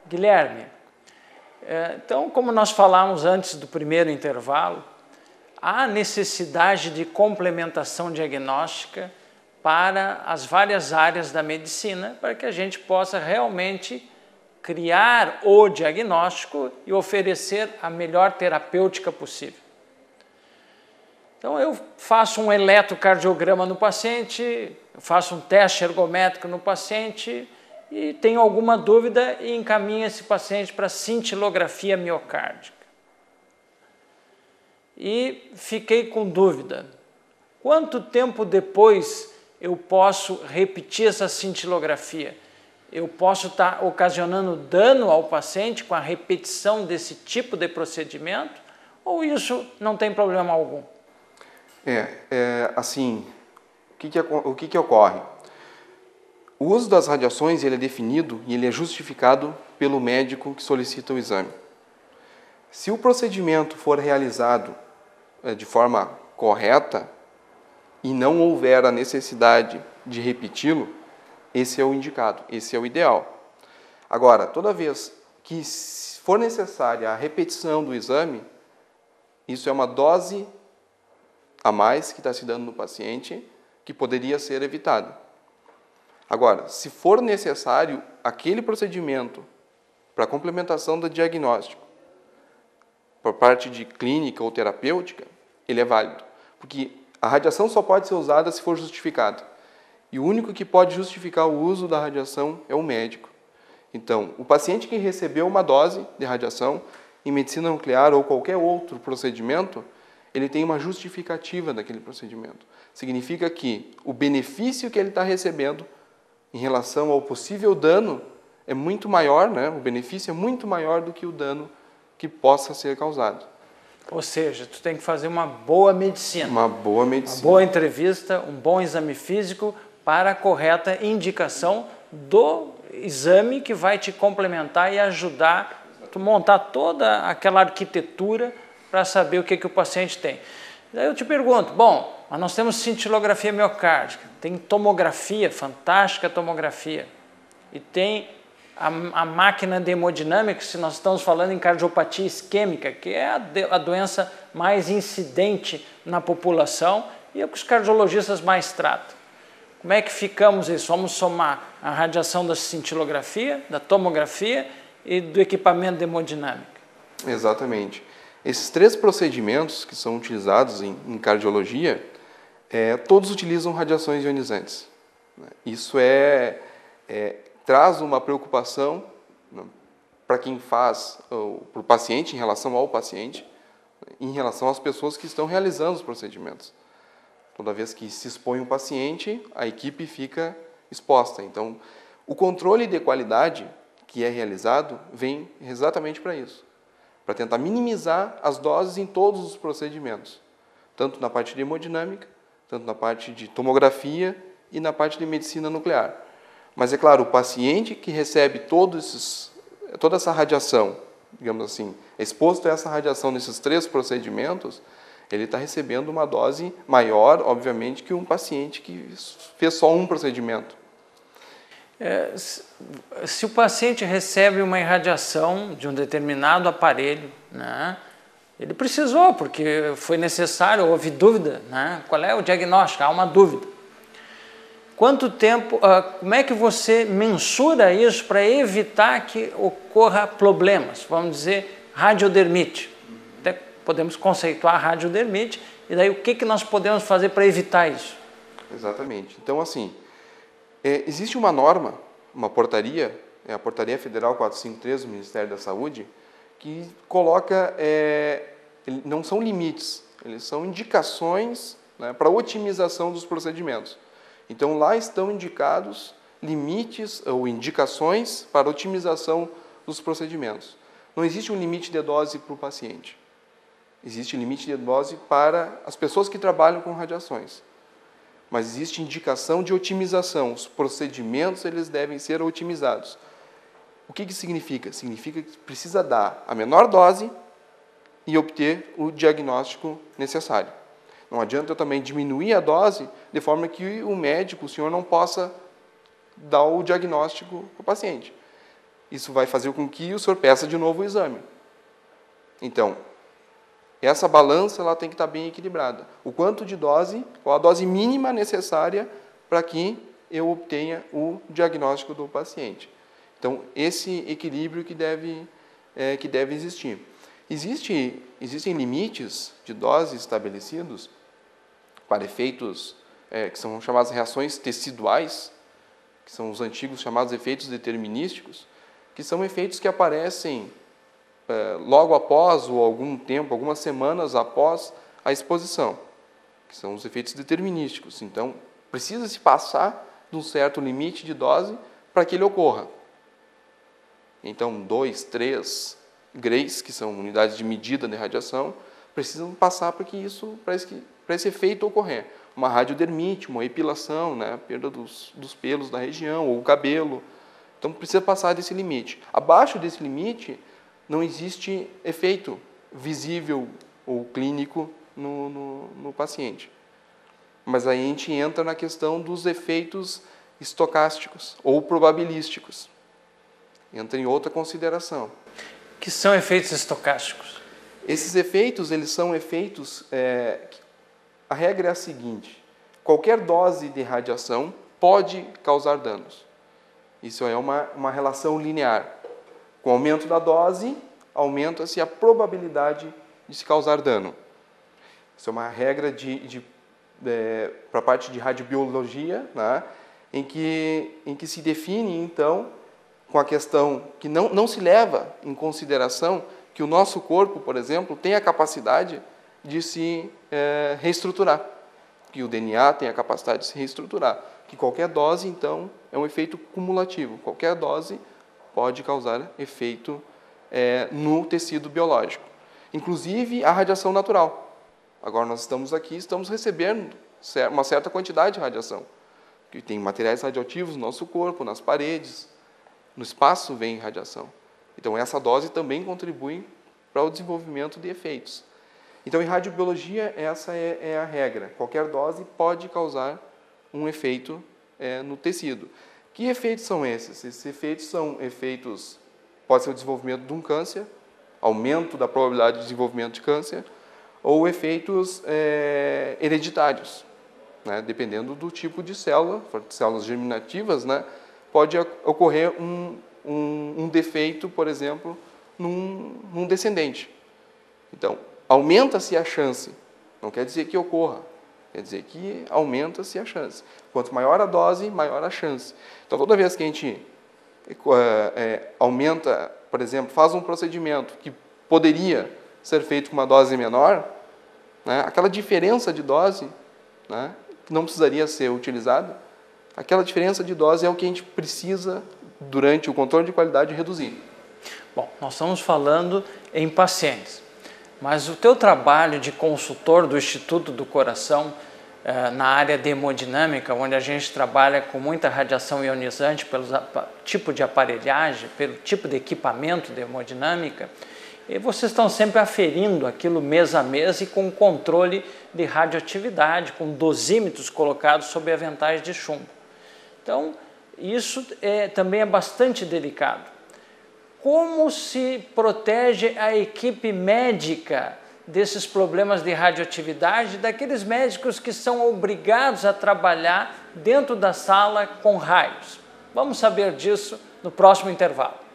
Guilherme, então, como nós falamos antes do primeiro intervalo, há necessidade de complementação diagnóstica para as várias áreas da medicina, para que a gente possa realmente criar o diagnóstico e oferecer a melhor terapêutica possível. Então, eu faço um eletrocardiograma no paciente, faço um teste ergométrico no paciente e tenho alguma dúvida e encaminho esse paciente para cintilografia miocárdica. E fiquei com dúvida. Quanto tempo depois eu posso repetir essa cintilografia? Eu posso estar ocasionando dano ao paciente com a repetição desse tipo de procedimento ou isso não tem problema algum? Assim, o que ocorre? O uso das radiações ele é definido e ele é justificado pelo médico que solicita o exame. Se o procedimento for realizado de forma correta e não houver a necessidade de repeti-lo, esse é o indicado, esse é o ideal. Agora, toda vez que for necessária a repetição do exame, isso é uma dose a mais que está se dando no paciente que poderia ser evitado. Agora, se for necessário aquele procedimento para complementação do diagnóstico, por parte de clínica ou terapêutica, ele é válido. Porque a radiação só pode ser usada se for justificada. E o único que pode justificar o uso da radiação é o médico. Então, o paciente que recebeu uma dose de radiação em medicina nuclear ou qualquer outro procedimento, ele tem uma justificativa daquele procedimento. Significa que o benefício que ele está recebendo em relação ao possível dano é muito maior, né? O benefício é muito maior do que o dano que possa ser causado. Ou seja, tu tem que fazer uma boa medicina. Uma boa medicina. Uma boa entrevista, um bom exame físico para a correta indicação do exame que vai te complementar e ajudar a montar toda aquela arquitetura para saber o que o paciente tem. Daí eu te pergunto, bom, mas nós temos cintilografia miocárdica, tem tomografia, fantástica tomografia, e tem a máquina de hemodinâmica, se nós estamos falando em cardiopatia isquêmica, que é a doença mais incidente na população e é o que os cardiologistas mais tratam. Como é que ficamos isso? Vamos somar a radiação da cintilografia, da tomografia e do equipamento de hemodinâmica. Exatamente. Esses três procedimentos que são utilizados em cardiologia, todos utilizam radiações ionizantes. Isso traz uma preocupação para quem faz, para o paciente, em relação ao paciente, em relação às pessoas que estão realizando os procedimentos. Toda vez que se expõe um paciente, a equipe fica exposta. Então, o controle de qualidade que é realizado vem exatamente para isso, para tentar minimizar as doses em todos os procedimentos, tanto na parte de hemodinâmica, tanto na parte de tomografia e na parte de medicina nuclear. Mas, é claro, o paciente que recebe toda essa radiação, digamos assim, exposto a essa radiação nesses três procedimentos, ele está recebendo uma dose maior, obviamente, que um paciente que fez só um procedimento. Se o paciente recebe uma irradiação de um determinado aparelho, né, ele precisou, porque foi necessário, houve dúvida, né, qual é o diagnóstico? Há uma dúvida. Quanto tempo, como é que você mensura isso para evitar que ocorra problemas? Vamos dizer, radiodermite. Até podemos conceituar radiodermite, e daí o que nós podemos fazer para evitar isso? Exatamente. Então, assim, existe uma norma, uma portaria, a Portaria Federal 453 do Ministério da Saúde, que coloca, não são limites, eles são indicações, né, para otimização dos procedimentos. Então, lá estão indicados limites ou indicações para otimização dos procedimentos. Não existe um limite de dose para o paciente. Existe limite de dose para as pessoas que trabalham com radiações. Mas existe indicação de otimização. Os procedimentos eles devem ser otimizados. O que significa? Significa que precisa dar a menor dose e obter o diagnóstico necessário. Não adianta eu também diminuir a dose de forma que o médico, o senhor, não possa dar o diagnóstico para o paciente. isso vai fazer com que o senhor peça de novo o exame. Então, essa balança ela tem que estar bem equilibrada. O quanto de dose, qual a dose mínima necessária para que eu obtenha o diagnóstico do paciente. Então, esse equilíbrio que deve existir. Existem limites de dose estabelecidos para efeitos que são chamadas reações teciduais, que são os antigos chamados efeitos determinísticos, que são efeitos que aparecem logo após ou algum tempo, algumas semanas após a exposição, que são os efeitos determinísticos. Então, precisa se passar de um certo limite de dose para que ele ocorra. Então, 2, 3 grays, que são unidades de medida de radiação, precisam passar para esse efeito ocorrer. Uma radiodermite, uma epilação, né, perda dos pelos da região, ou o cabelo. Então, precisa passar desse limite. Abaixo desse limite, não existe efeito visível ou clínico no paciente. Mas aí a gente entra na questão dos efeitos estocásticos ou probabilísticos. Entra em outra consideração. Que são efeitos estocásticos? Esses efeitos, eles são efeitos... a regra é a seguinte: qualquer dose de radiação pode causar danos. Isso é uma relação linear. Com o aumento da dose, aumenta-se a probabilidade de se causar dano. Isso é uma regra para a parte de radiobiologia, né, em que se define, então, com a questão que não se leva em consideração que o nosso corpo, por exemplo, tem a capacidade de se reestruturar, que o DNA tem a capacidade de se reestruturar, que qualquer dose, então, é um efeito cumulativo. Qualquer dose pode causar efeito no tecido biológico, inclusive a radiação natural. Agora nós estamos aqui, estamos recebendo uma certa quantidade de radiação, que tem materiais radioativos no nosso corpo, nas paredes, no espaço vem radiação. Então essa dose também contribui para o desenvolvimento de efeitos. Então em radiobiologia essa é a regra, qualquer dose pode causar um efeito no tecido. Que efeitos são esses? Esses efeitos são efeitos, pode ser o desenvolvimento de um câncer, aumento da probabilidade de desenvolvimento de câncer, ou efeitos hereditários, né? Dependendo do tipo de célula, células germinativas, né? Pode ocorrer um defeito, por exemplo, num descendente. Então, aumenta-se a chance, não quer dizer que ocorra, quer dizer que aumenta-se a chance. Quanto maior a dose, maior a chance. Então, toda vez que a gente aumenta, por exemplo, faz um procedimento que poderia ser feito com uma dose menor, né, aquela diferença de dose, né, que não precisaria ser utilizada, aquela diferença de dose é o que a gente precisa, durante o controle de qualidade, reduzir. Bom, nós estamos falando em pacientes, mas o teu trabalho de consultor do Instituto do Coração, na área de hemodinâmica, onde a gente trabalha com muita radiação ionizante pelo tipo de aparelhagem, pelo tipo de equipamento de hemodinâmica, e vocês estão sempre aferindo aquilo mês a mês e com controle de radioatividade, com dosímetros colocados sob aventais de chumbo. Então, isso também é bastante delicado. Como se protege a equipe médica desses problemas de radioatividade, daqueles médicos que são obrigados a trabalhar dentro da sala com raios? Vamos saber disso no próximo intervalo.